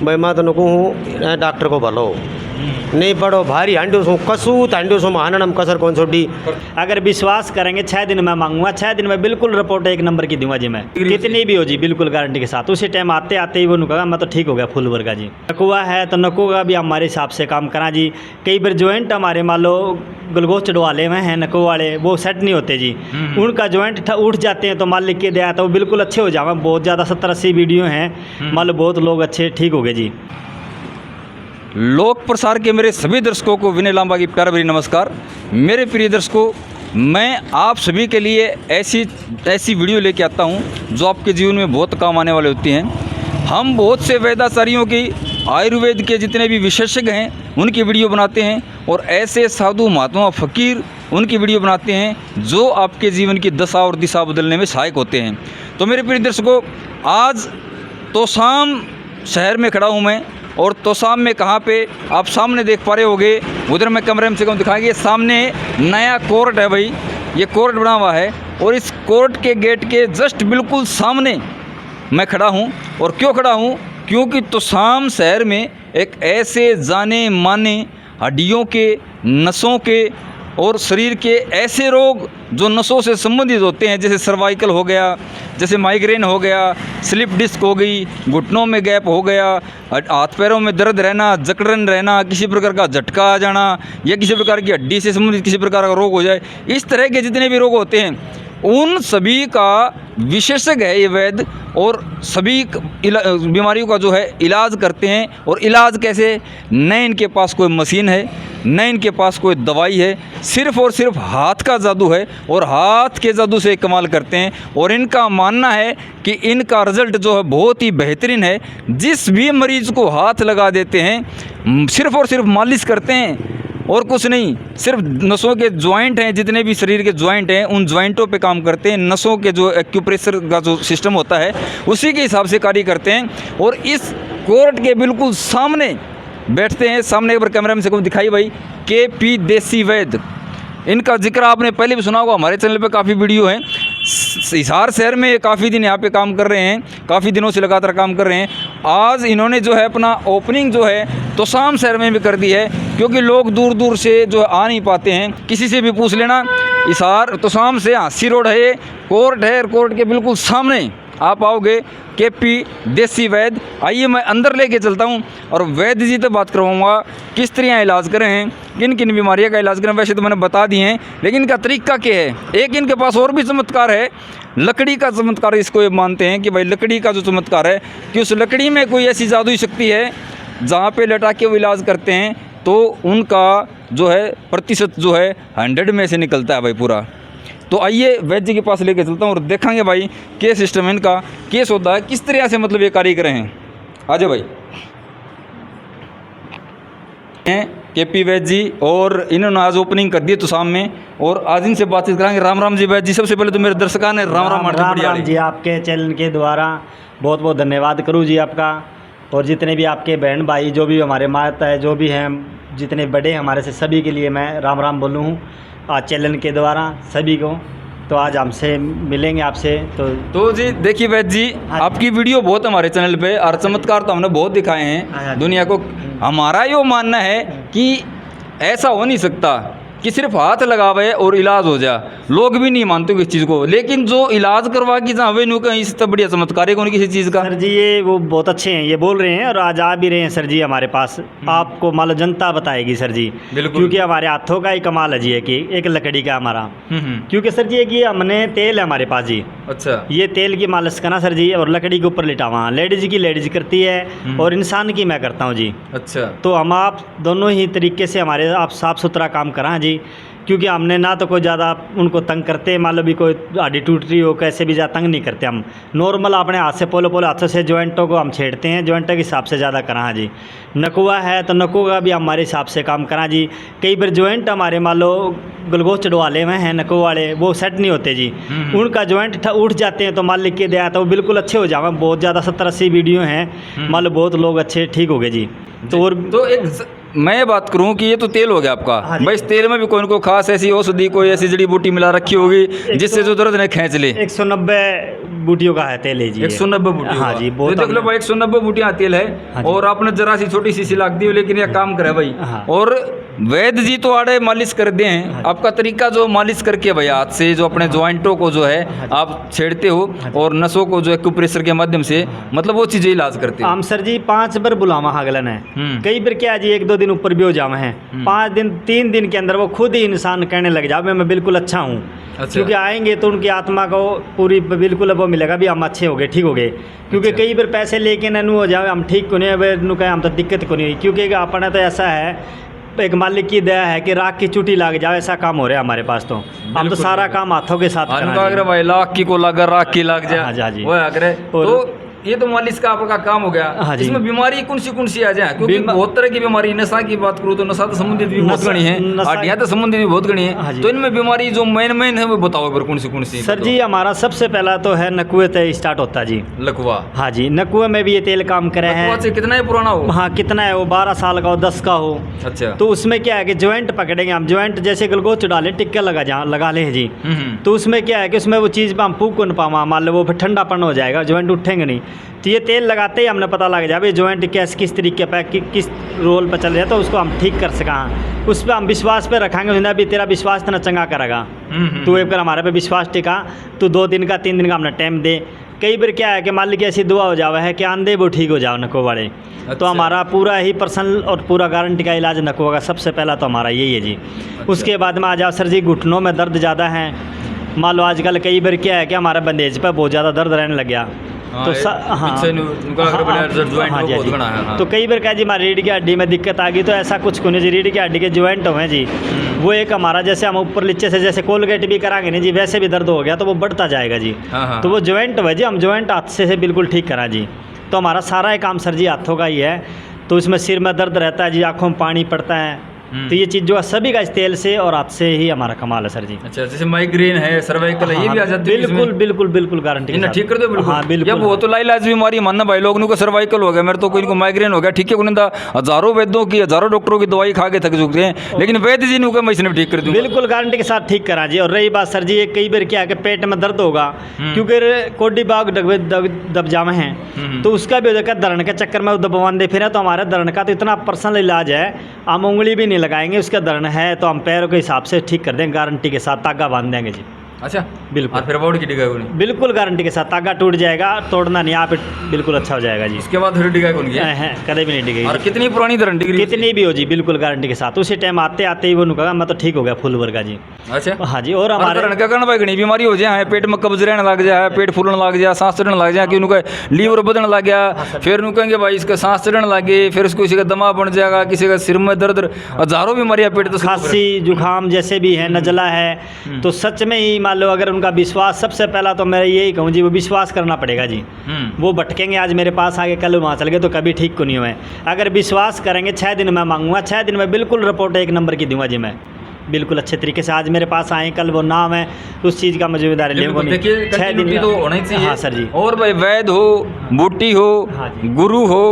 भाई मैं तो नको हूँ डॉक्टर को भलो नहीं पढ़ो भारी हांडू सो कसू हांडू सो महानम कसर कौन छोड़ी। अगर विश्वास करेंगे 6 दिन में मांगूंगा, 6 दिन में बिल्कुल रिपोर्ट 1 नंबर की दूंगा जी मैं, कितनी भी हो जी, बिल्कुल गारंटी के साथ। उसी टाइम आते आते ही वो कहा मैं तो ठीक हो गया फुल वर्गा जी। नकुआ है तो नकुआ भी हमारे हिसाब से काम करा जी। कई बार जॉइंट हमारे मान लो ग्लूकोज चढ़वाले में हैं नको वाले, वो सेट नहीं होते जी, उनका जॉइंट उठ जाते हैं तो मान लिख के दिया तो वो बिल्कुल अच्छे हो जावे। बहुत ज़्यादा 70-80 वीडियो हैं, मान लो बहुत लोग अच्छे ठीक हो गए जी। लोक प्रसार के मेरे सभी दर्शकों को विनय लांबा की प्यार भरी नमस्कार। मेरे प्रिय दर्शकों, मैं आप सभी के लिए ऐसी वीडियो लेके आता हूं जो आपके जीवन में बहुत काम आने वाले होती हैं। हम बहुत से वैद्याचार्यों की, आयुर्वेद के जितने भी विशेषज्ञ हैं उनकी वीडियो बनाते हैं, और ऐसे साधु महात्मा फकीर उनकी वीडियो बनाते हैं जो आपके जीवन की दशा और दिशा बदलने में सहायक होते हैं। तो मेरे प्रिय दर्शकों, आज तोशाम शहर में खड़ा हूँ मैं, और तोशाम में कहाँ पे आप सामने देख पा रहे होगे, उधर मैं कैमरे में से कहूँ दिखाएंगे, सामने नया कोर्ट है भाई, ये कोर्ट बना हुआ है, और इस कोर्ट के गेट के जस्ट बिल्कुल सामने मैं खड़ा हूँ। और क्यों खड़ा हूँ? क्योंकि तोशाम शहर में एक ऐसे जाने माने हड्डियों के, नसों के और शरीर के ऐसे रोग जो नसों से संबंधित होते हैं, जैसे सर्वाइकल हो गया, जैसे माइग्रेन हो गया, स्लिप डिस्क हो गई, घुटनों में गैप हो गया, हाथ पैरों में दर्द रहना, जकड़न रहना, किसी प्रकार का झटका आ जाना, या किसी प्रकार की हड्डी से संबंधित किसी प्रकार का रोग हो जाए, इस तरह के जितने भी रोग होते हैं उन सभी का विशेषज्ञ है ये वैद्य, और सभी बीमारियों का जो है इलाज करते हैं। और इलाज कैसे? न इनके पास कोई मशीन है, न इनके पास कोई दवाई है, सिर्फ और सिर्फ हाथ का जादू है, और हाथ के जादू से कमाल करते हैं। और इनका मानना है कि इनका रिजल्ट जो है बहुत ही बेहतरीन है। जिस भी मरीज को हाथ लगा देते हैं, सिर्फ और सिर्फ मालिश करते हैं और कुछ नहीं, सिर्फ नसों के जॉइंट हैं, जितने भी शरीर के जॉइंट हैं उन जॉइंटों पे काम करते हैं। नसों के जो एक्यूप्रेशर का जो सिस्टम होता है उसी के हिसाब से कार्य करते हैं। और इस कोर्ट के बिल्कुल सामने बैठते हैं। सामने एक बार कैमरा में से दिखाई भाई, KP देसी वैद्य, इनका जिक्र आपने पहले भी सुना होगा, हमारे चैनल पे काफ़ी वीडियो हैं। हिसार शहर में काफ़ी दिन यहाँ पे काम कर रहे हैं, काफ़ी दिनों से लगातार काम कर रहे हैं। आज इन्होंने जो है अपना ओपनिंग जो है तोशाम शहर में भी कर दी है, क्योंकि लोग दूर दूर से जो आ नहीं पाते हैं। किसी से भी पूछ लेना, हिसार तोशाम से हांसी रोड है, ये कोर्ट है, कोर्ट के बिल्कुल सामने आप आओगे, KP देसी वैद्य। आइए मैं अंदर लेके चलता हूँ और वैद्य जी से बात करवाऊँगा किस तरह इलाज करें हैं, किन किन बीमारियों का इलाज करें। वैसे तो मैंने बता दिए हैं, लेकिन इनका तरीका क्या है? एक इनके पास और भी चमत्कार है, लकड़ी का चमत्कार। इसको ये मानते हैं कि भाई लकड़ी का जो चमत्कार है कि उस लकड़ी में कोई ऐसी जादुई शक्ति है, जहाँ पे लटा के वो इलाज करते हैं तो उनका जो है प्रतिशत जो है 100 में से निकलता है भाई पूरा। तो आइए वैद्य जी के पास लेके चलता हूँ और देखेंगे भाई क्या सिस्टम है इनका, केस होता है, किस तरह से मतलब ये कार्य कर रहे हैं। आ जाओ भाई। KP वैद्य जी, और इन्होंने आज ओपनिंग कर दी तोशाम में, और आज इनसे बातचीत करेंगे। राम राम जी वैद्य जी। सबसे पहले तो मेरे दर्शकों ने राम राम जी। आपके चैनल के द्वारा बहुत बहुत धन्यवाद करूँ जी आपका, और जितने भी आपके बहन भाई जो भी हमारे माता है, जो भी हैं, जितने बड़े हमारे से, सभी के लिए मैं राम राम बोलूँ हूँ आज चैनल के द्वारा सभी को। तो आज हमसे मिलेंगे आपसे। तो जी देखिए वैद्य जी, आपकी वीडियो बहुत हमारे चैनल पे, और चमत्कार तो हमने बहुत दिखाए हैं दुनिया को। हमारा ये मानना है कि ऐसा हो नहीं सकता कि सिर्फ हाथ लगावे और इलाज हो जाए। लोग भी नहीं मानते इस चीज़ को, लेकिन जो इलाज करवा की जहाँ वे कहीं इससे बढ़िया चमत्कार है किसी चीज़ का। सर जी ये वो बहुत अच्छे हैं, ये बोल रहे हैं और आज आ भी रहे हैं सर जी हमारे पास। आपको मान लो जनता बताएगी सर जी, क्योंकि हमारे हाथों का ही कमाल है जी, एक लकड़ी का हमारा। क्योंकि सर जी एक ये हमने तेल है हमारे पास जी। अच्छा। ये तेल की मालिश करना सर जी, और लकड़ी के ऊपर लिटावा, लेडीज की लेडीज करती है और इंसान की मैं करता हूँ जी। अच्छा। तो हम आप दोनों ही तरीके से हमारे आप साफ़ सुथरा काम करा जी, क्योंकि हमने ना तो कोई ज़्यादा उनको तंग करते, मान लो भी कोई हड्डी टूट रही हो कैसे भी ज़्यादा तंग नहीं करते हम। नॉर्मल अपने हाथ से पोलो हाथों से जॉइंटों को हम छेड़ते हैं, जॉइंटों के हिसाब से ज़्यादा करा जी। नकुआ है तो नकुआ भी हमारे हिसाब से काम करा जी। कई बार जॉइंट हमारे मान लो ग्लूकोज चढ़वाले में हैं नको वाले, वो सेट नहीं होते जी, उनका जॉइंट उठ जाते हैं तो मान लिख के दिया तो वो बिल्कुल अच्छे हो जावे। बहुत ज़्यादा 70-80 वीडियो हैं, मान लो बहुत लोग अच्छे ठीक हो गए जी। तो और तो एक मैं बात करूं कि ये तो तेल हो गया आपका, हाँ जी। भाई इस तेल में भी कोई ना कोई खास ऐसी औषधि, कोई ऐसी जड़ी बूटी मिला रखी होगी जिससे जो दर्द नहीं खींच ले। 190 बूटियों का है तेल है जी। 190 बूटी। हाँ जी, बहुत देख लो भाई 190 बूटियां तेल है। हाँ जी। और आपने जरा सी छोटी सी लाग दी लेकिन ये काम करे भाई। हाँ। और वैद्य जी तो आड़े मालिश कर दे हैं, हाँ। आपका तरीका जो मालिश करके भाई हाथ से जो अपने ज्वाइंटों को जो है आप छेड़ते हो और नसों को जो है एक्यूप्रेशर के माध्यम से, मतलब वो चीजें इलाज करते हो। हम सर जी 5 बार बुलावा हागलन है, कई बार क्या जी 1-2 दिन ऊपर भी हो जावे हैं, 5 दिन 3 दिन के अंदर वो खुद ही इंसान कहने लग जावे मैं बिल्कुल अच्छा हूँ। अच्छा। क्योंकि आएंगे तो उनकी आत्मा को पूरी बिल्कुल वो मिलेगा भी हम अच्छे हो गए, ठीक हो गए। क्योंकि अच्छा। कई बार पैसे लेके नू हो जावे हम ठीक को नहीं है, नु कहे हम तो दिक्कत को नहीं हुई। क्योंकि अपना तो ऐसा है, एक मालिक की दया है कि राख की चुटी लग जाए, ऐसा काम हो रहा है हमारे पास। तो हम तो बिल्कुल, सारा काम हाथों के साथ अगर भाई लाख की को लगा राख की लग हाँ जी, हाँ जी। जाए वो अगर और- तो ये तो मालिश का आपका काम हो गया। हाँ जी। इसमें बीमारी कौन सी आ जाए, क्योंकि बहुत तरह की बीमारी, नशा की बात करूँ तो नशा तो संबंधित भी बहुत नशा- गणी है, नशा- हड्डियाँ तो संबंधित भी बहुत गणी हाँ है। जी। तो इनमें बीमारी जो मेन है वो बताओ फिर कौन सी सर जी हमारा सबसे पहला तो है नकुए से स्टार्ट होता है जी। लकवा। हाँ जी, नकुए में भी ये तेल काम करे लकवा हैं। से कितना ही पुराना हो? हाँ, कितना है वो, 12 साल का हो, 10 का हो। अच्छा। तो उसमें क्या है कि ज्वाइंट पकड़ेंगे हम, ज्वाइंट जैसे ग्लूकोज डालें, टिक्का लगा लें जी। तो उसमें क्या है कि उसमें वो चीज़ पर हम फूक को न पावा, मान लो वो फिर ठंडापन हो जाएगा, ज्वाइंट उठेंगे नहीं। तो ये तेल लगाते ही हमने पता लग जाए ज्वाइंट किस तरीके पर किस रोल पर चल रहा है, तो उसको हम ठीक कर सकें। उस पर हम विश्वास पे रखेंगे, ना भी तेरा विश्वास इतना चंगा करेगा। तो एक बार हमारे पे विश्वास टिका तो 2 दिन का 3 दिन का हमने टाइम दे। कई बार क्या है कि मान लीजिए ऐसी दुआ हो जावा है कि आंधे वो ठीक हो जाओ नको वाले। अच्छा। तो हमारा पूरा ही पर्सनल और पूरा गारंटी का इलाज नको होगा, सबसे पहला तो हमारा यही है जी। उसके बाद में आ जाओ सर जी, घुटनों में दर्द ज़्यादा है, मान लो आजकल कई बार क्या है कि हमारे बंदेज पर बहुत ज़्यादा दर्द रहने लग गया। तो तो कई बार क्या जी हमारी रीढ़ की हड्डी में दिक्कत आ गई, तो ऐसा कुछ को नहीं जी, रीढ़ की हड्डी के ज्वाइंट हुए जी, वो एक हमारा जैसे हम ऊपर नीचे से जैसे कोलगेट भी कराएंगे नहीं जी, वैसे भी दर्द हो गया तो वो बढ़ता जाएगा जी। तो वो ज्वाइंट हुए जी, हम ज्वाइंट हाथ से बिल्कुल ठीक करा जी। तो हमारा सारा ही काम सर जी हाथों का ही है। तो इसमें सिर में दर्द रहता है जी, आँखों में पानी पड़ता है, तो ये चीज़ जो है सभी का इस तेल से और हाथ से ही हमारा कमाल है सर जी। अच्छा, जैसे माइग्रेन है, सर्वाइकल है, ये भी आ जाती है बिल्कुल बिल्कुल बिल्कुल गारंटी इन्हें ठीक कर दो बिल्कुल। हाँ बिल्कुल। जब वो तो लाइलाज बीमारी मानना भाई, लोगों को सर्वाइकल हो गया, मेरे तो कोई इनको माइग्रेन हो गया, ठीक है, उन्हें हजारों वैद्यों की, हजारों डॉक्टरों की दवाई खा के थक चुके हैं, लेकिन वैद्य जी ने मैं इसने ठीक कर दूँ। बिल्कुल गारंटी के साथ ठीक करा जी। और रही बात सर जी, ये कई बार क्या है कि पेट में दर्द होगा, क्योंकि कोडी बाग दब जामे हैं, तो उसका भी हो जाएगा दर्द के चक्कर में दबवान दे फिर। तो हमारे दर्द का तो इतना पर्सनल इलाज है, हम उंगली भी नहीं लगाएंगे, उसका दर्द है तो हम पैरों के हिसाब से ठीक कर देंगे, गारंटी के साथ तागा बांध देंगे जी। अच्छा बिल्कुल। और फिर बॉडी की डिगाई होनी बिल्कुल गारंटी के साथ, तागा टूट जाएगा, तोड़ना नहीं, आप बिल्कुल अच्छा हो जाएगा जी। इसके बाद फिर डिगाई होनी है है कभी भी नहीं डिगेगी। और कितनी पुरानी दर्द डिग्री कितनी भी हो जी, बिल्कुल गारंटी के साथ। उसी टाइम आते आते ही वो नुका मैं तो ठीक हो गया फुल वर्गा जी। अच्छा हाँ जी। और हमारे क्या करना भाई, घनी बीमारी हो जाए, पेट में कब्ज रहने लग जाए, पेट फूलने लग जाए, सांस चढ़ने लग जाए, कि उनका लीवर बदलने लग गया, फिर उनको कहेंगे भाई इसका सांस चढ़ने लगे, फिर उसको किसी का दमा बन जाएगा, किसी का सिर में दर्द, हजारों बीमारियां पेट तो खांसी जुकाम जैसे भी है, नजला है, तो सच में ही मान लो अगर उनका विश्वास, सबसे पहला तो मैं यही कहूँ जी, वो विश्वास करना पड़ेगा जी। वो भटकेंगे, आज मेरे पास आगे कल वहाँ चल गए तो कभी ठीक को नहीं हुए। अगर विश्वास करेंगे 6 दिन में मांगूंगा, 6 दिन में बिल्कुल रिपोर्ट 1 नंबर की दूंगा जी मैं, बिल्कुल अच्छे तरीके से। आज मेरे पास आए, कल वो नाम है, उस चीज़ का मैं जिम्मेदारी लेंगे। देखिए 6 दिन तो होना ही चाहिए। हाँ सर जी। और भाई वैद्य हो, बूटी हो, हाँ जी। गुरु हो,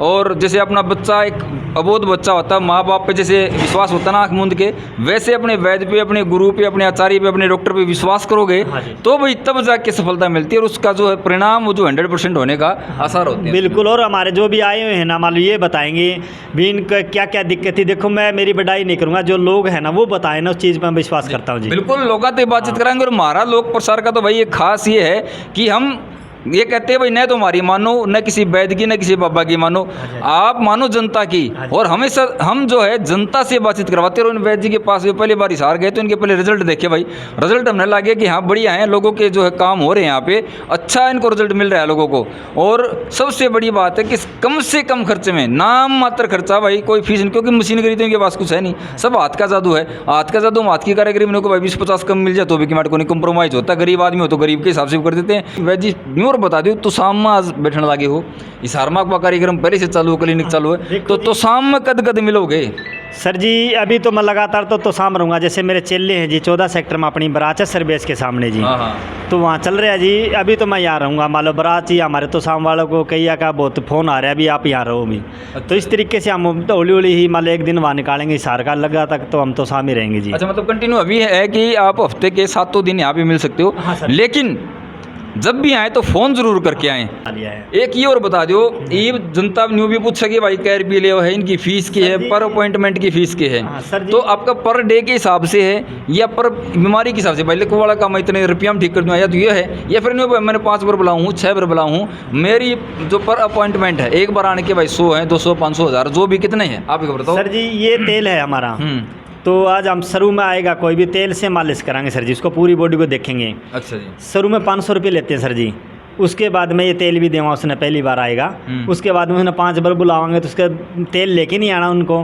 और जैसे अपना बच्चा एक अबोध बच्चा होता है, माँ बाप पे जैसे विश्वास होता है ना आँख मूंद के, वैसे अपने वैद्य पे, अपने गुरु पे, अपने आचार्य पे, अपने डॉक्टर पे विश्वास करोगे, हाँ जी। तो भाई तब जाके सफलता मिलती है, और उसका जो है परिणाम वो जो 100% होने का आसार होते हैं। बिल्कुल। और हमारे जो भी आए हुए हैं ना, मान लो ये बताएंगे भी इनका क्या क्या दिक्कत थी। देखो मैं मेरी बढ़ाई नहीं करूँगा, जो लोग हैं ना वो बताएं ना, उस चीज़ पर मैं विश्वास करता हूँ जी। बिल्कुल, लोग तो बातचीत कराएंगे। और हमारा लोक प्रसार का तो भाई एक खास ये है कि हम ये कहते हैं भाई, न तो हमारी मानो, न किसी वैद्य की, न किसी बाबा की मानो, आप मानो जनता की। और हमेशा हम जो है जनता से बातचीत करवाते हैं। और उन वैद्य जी के पास भी पहली बार हिसार गए तो इनके पहले रिजल्ट देखे भाई, रिजल्ट हमने लगे कि हाँ बढ़िया है, लोगों के जो है काम हो रहे हैं यहाँ पे, अच्छा इनको रिजल्ट मिल रहा है लोगों को। और सबसे बड़ी बात है कि कम से कम खर्चे में, नाम मात्र खर्चा भाई, कोई फीस नहीं, क्योंकि मशीनरी तो इनके पास कुछ है नहीं, सब हाथ का जादू है। हाथ का जादू, हाथ की कारीगरी में को भाई 20-50 कम मिल जाए तो भी कि को नहीं कम्प्रोमाइज़ होता। गरीब आदमी हो तो गरीब के हिसाब से कर देते हैं। वैद्य और बता दो, तो शाम में आज बैठने लगे हो, इस हारमाक का कार्यक्रम पहले से चालू है, क्लिनिक चालू है, तो शाम में कद कद मिलोगे? सर जी अभी तो मैं लगातार तो शाम रहूँगा। जैसे मेरे चेले हैं जी 14 सेक्टर में अपनी बराचा सर्विस के सामने जी, हाँ हाँ, तो वहाँ चल रहा है जी। अभी तो मैं यहाँ रहूँगा, मान लो बरात ही हमारे तो शाम वालों को कई का बहुत फ़ोन आ रहा है अभी आप यहाँ रहो भी। तो इस तरीके से हम तो हौली हौली ही मान लो एक दिन वहाँ निकालेंगे, हिसार का लगा तक तो हम तो शाम ही रहेंगे जी। अच्छा, मतलब कंटिन्यू अभी है कि आप हफ्ते के 7 दिन यहाँ पे मिल सकते हो? हाँ सर। लेकिन जब भी आए तो फ़ोन ज़रूर करके आएँ। लिया है। एक ही और बता दो, ये जनता न्यू भी पूछ सके भाई कैर पी ले है, इनकी फ़ीस की है, पर अपॉइंटमेंट की फ़ीस की है, हाँ, सर जी। तो आपका पर डे के हिसाब से है या पर बीमारी के हिसाब से? भाई लिखो वाला काम इतने रुपया में ठीक कर दूँ, या तो ये है, या फिर नहीं भाई मैंने 5 बार बुलाऊँ हूँ, 6 बार बुलाऊँ हूँ, मेरी जो पर अपॉइंटमेंट है एक बार आने के भाई 100 है, 200, 500, 1000 जो भी कितने हैं आप बताओ। सर जी ये तेल है हमारा, तो आज हम शुरू में आएगा कोई भी तेल से मालिश कराएंगे सर जी, उसको पूरी बॉडी को देखेंगे। अच्छा जी। शुरू में 500 रुपये लेते हैं सर जी, उसके बाद में ये तेल भी देवा उसने पहली बार आएगा, उसके बाद में उसने 5 बार बुलावाएंगे तो उसका तेल लेके नहीं आना उनको,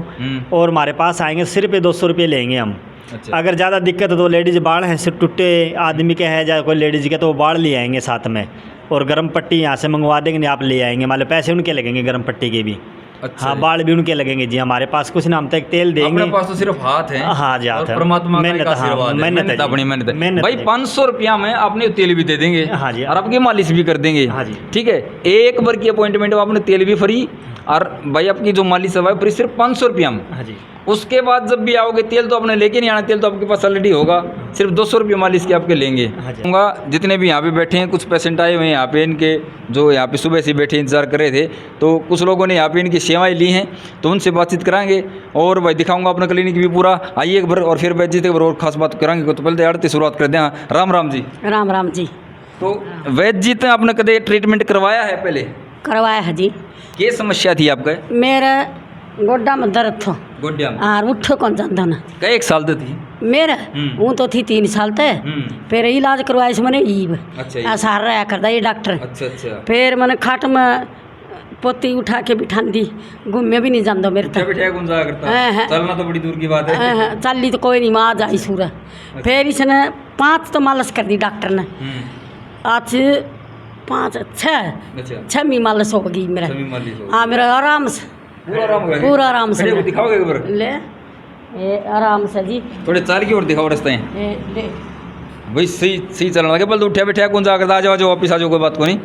और हमारे पास आएंगे सिर्फ 200 रुपये लेंगे हम। अच्छा। अगर ज़्यादा दिक्कत है तो लेडीज़ बाढ़ हैं, सिर्फ टूटे आदमी के है या कोई लेडीज़ के, तो वो बाढ़ ले आएंगे साथ में, और गर्म पट्टी यहाँ से मंगवा देंगे, नहीं आप ले आएंगे, मान लो पैसे उनके लगेंगे गर्म पट्टी के भी। अच्छा, हाँ बाल भी उनके लगेंगे जी, हमारे पास कुछ ना, हम तक तेल देंगे। अपने पास तो सिर्फ हाथ है। हाँ जी, हाथ और है। परमात्मा का मेहनत, एक आशीर्वाद हाँ, है, मेहनत है जी। अपनी मेहनत है मेहनत भाई। है। 500 रुपया में आपने तेल भी दे देंगे, हाँ जी, और आपकी मालिश भी कर देंगे। हाँ जी। ठीक है, एक बार की अपॉइंटमेंट में आपने तेल भी फ्री, और भाई आपकी जो मालिश है भाई फ्री, सिर्फ 500 रुपया में। हाँ जी। उसके बाद जब भी आओगे तेल तो आपने लेके नहीं आना, तेल तो आपके पास ऑलरेडी होगा, सिर्फ 200 रुपये मालिश के आपके लेंगे। हाँ जी। कहूँगा जितने भी यहाँ पे बैठे हैं, कुछ पेशेंट आए हुए हैं यहाँ पे, इनके जो यहाँ पे सुबह से बैठे इंतजार कर रहे थे, तो कुछ लोगों ने यहाँ पे इनकी सेवाएं ली हैं, तो उनसे बातचीत कराएंगे, और भाई दिखाऊंगा अपना क्लिनिक भी पूरा। आइए एक बार, और फिर वैद्य जी एक बार और खास बात कराएंगे। तो पहले तो शुरुआत कर दें। राम राम जी। राम राम जी। तो वैद्य जी तो आपने कदे ट्रीटमेंट करवाया है पहले? करवाया है जी। क्या समस्या थी आपका? मेरा गोड्डा में दर्द था, गोड्या में? हाँ उठो कौन जाता ना। कई एक साल तो थी? मेरा वो तो थी 3 साल तक, फिर इलाज करवाया से मैंने ईब अच्छा, सहार रहा करता ये डॉक्टर। अच्छा अच्छा। फिर मैंने खाट में पोती उठा के बिठा दी, घूमे भी नहीं जाता मेरे तक। बिठाया कौन जाया करता? हाँ, हाँ। चलना तो बड़ी दूर की बात है। चली तो कोई नहीं, वहाँ जाई सूरा। फिर इसने 5 तो मालिश कर दी डॉक्टर ने, आज 5 अच्छा, 6वीं मालिश हो गई मेरा। सभी मालिश हो गई। हाँ मेरा आराम से, पूरा आराम हो गया? पूरा आराम से। खड़े हो दिखाओगे एक बार? ले ये आराम से जी। थोड़े चाल की ओर दिखाओ रास्ते। ले भाई सही सही चलने लगे, पहले तो उठा बैठा कौन जा करता? आ जाओ वापिस आ जाओ, कोई बात को नहीं।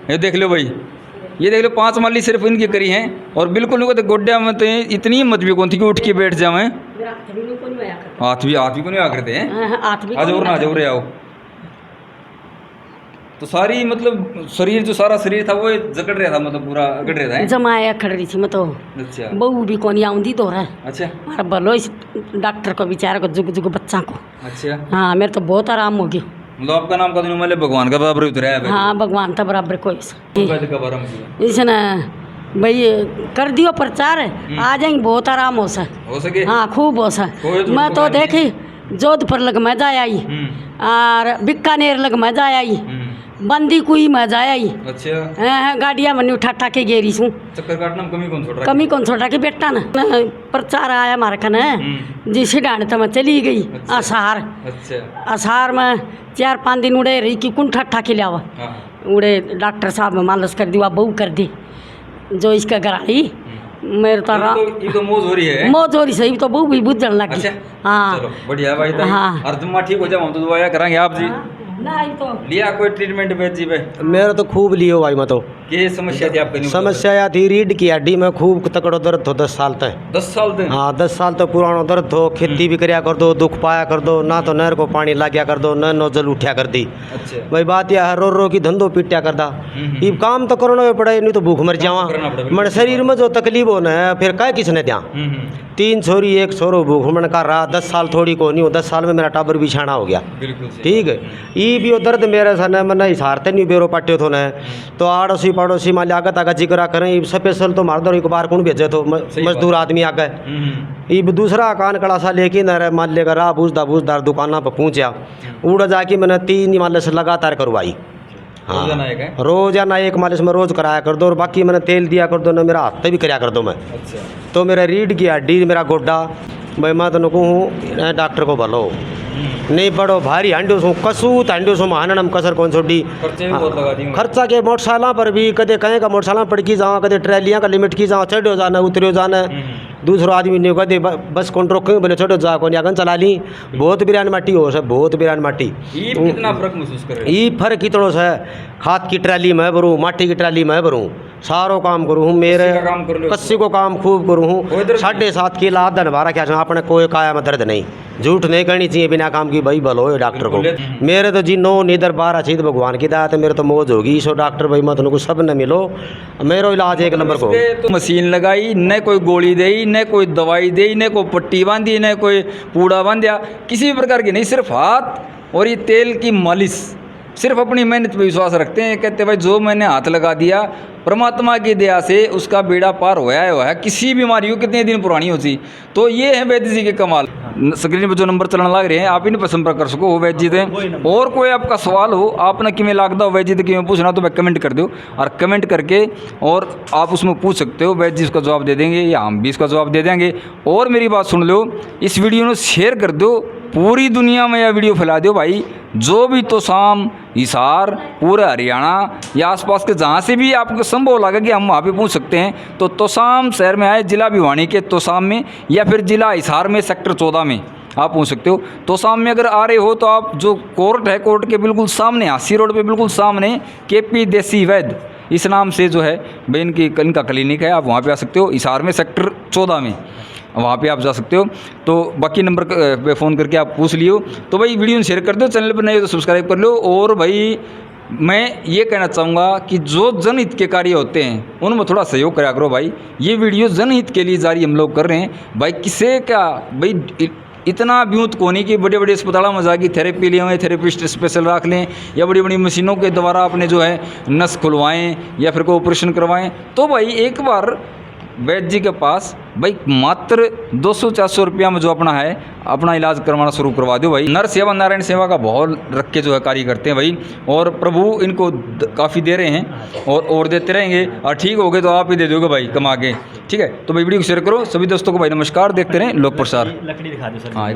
ये देख लो भाई, ये देख लो 5 माली सिर्फ इनकी करी हैं, और बिल्कुल नहीं कहते गोड्या में तो इतनी हिम्मत भी कौन थी कि उठ के बैठ जाओ। हाथ भी को नहीं आ करते हैं। आ जाओ ना, आ जाओ रे आओ। तो सारी मतलब शरीर, जो सारा शरीर था वो जकड़ रहा था, मतलब पूरा अकड़ रहा था। जमाया खड़ रही थी मैं तो, अच्छा बहू भी कौन आऊंदी तो रहा। अच्छा और बोलो इस डॉक्टर को बेचारे को, जुग जुग बच्चा को। अच्छा। हाँ मेरे तो बहुत आराम हो गया। मतलब आपका नाम का तो मतलब भगवान का बराबर उतरा है? हाँ भगवान था बराबर कोई का इसने भाई कर दियो प्रचार, आ जाएंगे, बहुत आराम हो सके। हाँ खूब हो मैं तो देखी जोधपुर लग मजा आई, और बीकानेर लग मजा आई, बंदी कुई मजा आई। अच्छा। गाड़िया मन उठा उठा के गेरी छू, चक्कर काटना में कमी कौन छोटा के बेटा ना प्रचार आया हमारे खन जिसे डांड तो मैं चली गई। अच्छा। असार। अच्छा। असार में 4-5 दिन उड़े रही कि कुंठा ठा के लियावा, उड़े डॉक्टर साहब में मालिश कर दी, वह बहू कर दी जो इसका गराई। मेरे तो ये तो मौज हो रही है। मौज हो रही सही, तो बहू भी बुझन लगी। अच्छा। हाँ चलो बढ़िया भाई। हाँ। और तुम ठीक हो जाओ, हम तो दुआया करेंगे आप जी। नहीं तो लिया कोई ट्रीटमेंट वैद्य जी पे? मेरा तो खूब लियो भाई। मैं तो क्या समस्या थी आपकी? समस्या या थी रीढ़ की हड्डी में खूब तकड़ो दर्द हो 10 साल तक। 10 साल तक? हाँ 10 साल तो पुराना दर्द हो, खेती भी कराया कर दो, दुख पाया कर दो, ना तो नहर को पानी लाग्या कर दो, न नोजल उठा कर दी। अच्छा। भाई बात यह है, रो रो की धंधो पिट्या कर दा। ये काम तो करना पड़े, नहीं तो भूख मर जावा। मन शरीर में जो तकलीफ हो न फिर क्या किसने दिया। 3 छोरी 1 छोरो भूख मन कर रहा। 10 साल थोड़ी को नहीं हो, 10 साल में मेरा टाबर बिछाना हो गया। बिल्कुल ठीक है। ये भी दर्द मेरे सन मैंने हिसारते नहीं बेरो पाटे थो न, तो आड़ोसी पड़ोसी मान लिया आगत आगा जिक्र करें स्पेशल तो मार दो एक बार कौन भेजे तो मजदूर आदमी आ गए। ये दूसरा कान कड़ा सा लेके न मान लेगा रहा बूझदार दुकाना पर पहुँचा, उड़ जाके मैंने 3 मालिश से लगातार करवाई। हाँ रोजाना 1 मालिश में रोज कराया कर दो, और बाकी मैंने तेल दिया कर दो ना, मेरा हाथ भी कराया कर दो मैं। अच्छा। तो मेरा रीढ़ की हड्डी, मेरा गोड्डा, भाई मैं तो कहूँ डॉक्टर को भलो नहीं बड़ो भारी हांडो सो कसू हांडो सो महानम कसर कौन छोड़ी खर्चे भी बहुत लगा दिए खर्चा के मोटरसाइकिल पर भी कदे कहें का मोटरसाइकिल पड़ की जाओ कदे ट्रैलियाँ का लिमिट की जाओ चढ़ो जाना उतरो जाना दूसरो आदमी ने कदे बस कौन रोके बोले चढ़ो जा कौन आगन चला ली बहुत बिरान माटी हो सब बहुत बिरान माटी ये कितना फर्क महसूस कर रहे ये फर्क कितनो से खाद की ट्राली मैं भरूँ माटी की ट्राली मैं भरूँ सारो काम करूँ हूँ मेरे का काम कर लो। कस्सी को काम खूब करूँ कोई हूँ दर्द 7.5 किलो आधा नभारा क्या अपने कोई काया में दर्द नहीं झूठ नहीं करनी चाहिए बिना काम की भाई भलो हो डॉक्टर को मेरे तो जी 9 निधर 12 चीज भगवान की दात है मेरे तो मौज होगी सो डॉक्टर भाई मत उनको सब न मिलो मेरा इलाज एक नंबर को तो मशीन लगाई न कोई गोली दे न कोई दवाई दे न कोई पट्टी बांधी न कोई पूड़ा बांधा किसी भी प्रकार की नहीं सिर्फ हाथ और ये तेल की मालिश सिर्फ अपनी मेहनत पे विश्वास रखते हैं कहते भाई जो मैंने हाथ लगा दिया परमात्मा की दया से उसका बेड़ा पार होया है किसी बीमारी हो कितने दिन पुरानी होती तो ये है वैद्य जी के कमाल स्क्रीन पर जो नंबर चलने लग रहे हैं आप इन्हें पर संपर्क कर सको वैद्य जी थे और कोई आपका सवाल हो आपने किमें लागदा हो वैद्य जी किमें पूछना तो मैं कमेंट कर दो और कमेंट करके और आप उसमें पूछ सकते हो वैद्य जी उसका जवाब दे देंगे या हम भी इसका जवाब दे देंगे और मेरी बात सुन लो इस वीडियो को शेयर कर दो पूरी दुनिया में यह वीडियो फैला दो भाई जो भी तोसाम हिसार पूरे हरियाणा या आसपास के जहाँ से भी आपको संभव लगे कि हम वहाँ पे पूछ सकते हैं तो तोसाम शहर में आए जिला भिवानी के तोसाम में या फिर जिला हिसार में सेक्टर 14 में आप पूछ सकते हो तोसाम में अगर आ रहे हो तो आप जो कोर्ट है कोर्ट के बिल्कुल सामने हासी रोड पे बिल्कुल सामने केपी देसी वैद्य इस नाम से जो है भाई इनका क्लिनिक है आप वहाँ पे आ सकते हो हिसार में सेक्टर 14 में वहाँ पे आप जा सकते हो तो बाकी नंबर पे फ़ोन करके आप पूछ लियो तो भाई वीडियो शेयर कर दो चैनल पर नए तो सब्सक्राइब कर लो और भाई मैं ये कहना चाहूँगा कि जो जनहित के कार्य होते हैं उनमें थोड़ा सहयोग करा करो भाई ये वीडियो जनहित के लिए जारी हम लोग कर रहे हैं भाई किसे क्या भाई इतना ब्यूत कोनी कि बड़े बड़े अस्पतालों में जाके थेरेपी लिए हुए थेरेपिस्ट स्पेशल रख लें या बड़ी बड़ी मशीनों के द्वारा अपने जो है नस खुलवाएं या फिर कोई ऑपरेशन करवाएं तो भाई एक बार वैद्य जी के पास भाई मात्र 200-400 रुपया में जो अपना इलाज करवाना शुरू करवा दो भाई नर सेवा नारायण सेवा का बहुत रख के जो है कार्य करते हैं भाई और प्रभु इनको काफ़ी दे रहे हैं और देते रहेंगे और ठीक हो गए तो आप ही दे दोगे भाई कमा के ठीक है तो भाई वीडियो को शेयर करो सभी दोस्तों को भाई नमस्कार देखते रहें लोक प्रसार लकड़ी दिखा दो सर हाँ